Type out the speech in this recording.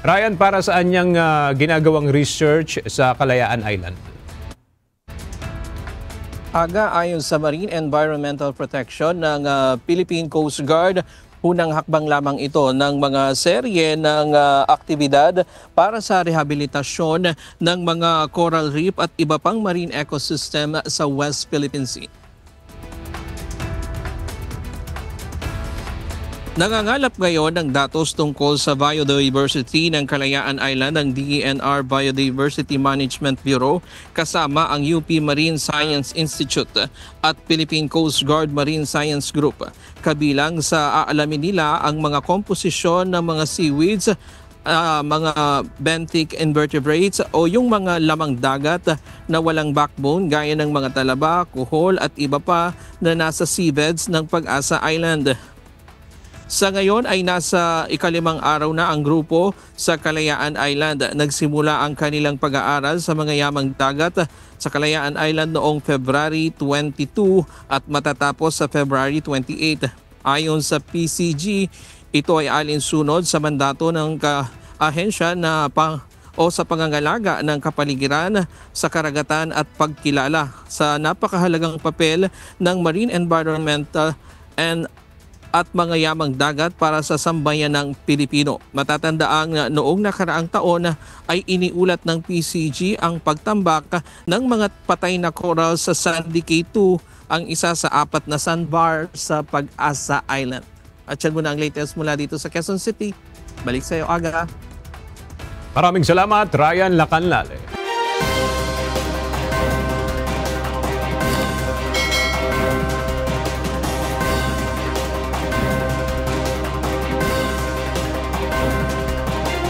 Ryan, para saan niyang ginagawang research sa Kalayaan Island? Ayon sa Marine Environmental Protection ng Philippine Coast Guard, unang hakbang lamang ito ng mga serye ng aktibidad para sa rehabilitasyon ng mga coral reef at iba pang marine ecosystem sa West Philippine Sea. Nangangalap ngayon ng datos tungkol sa biodiversity ng Kalayaan Island ng DENR Biodiversity Management Bureau kasama ang UP Marine Science Institute at Philippine Coast Guard Marine Science Group. Kabilang sa aalamin nila ang mga komposisyon ng mga seaweeds, mga benthic invertebrates o yung mga lamang dagat na walang backbone gaya ng mga talaba, kuhol at iba pa na nasa seabeds ng Pag-asa Island. Sa ngayon ay nasa ikalimang araw na ang grupo sa Kalayaan Island. Nagsimula ang kanilang pag-aaral sa mga yamang dagat sa Kalayaan Island noong February 22 at matatapos sa February 28. Ayon sa PCG, ito ay alinsunod sa mandato ng ahensya na sa pangangalaga ng kapaligiran sa karagatan at pagkilala sa napakahalagang papel ng marine environmental at mga yamang dagat para sa sambayan ng Pilipino. Matatandaang noong nakaraang taon ay iniulat ng PCG ang pagtambak ng mga patay na coral sa Sandy Cay 2, ang isa sa 4 na sandbar sa Pag-asa Island. At yan muna ang latest mula dito sa Quezon City. Balik sa iyo, Aga. Maraming salamat, Ryan Lacanlale.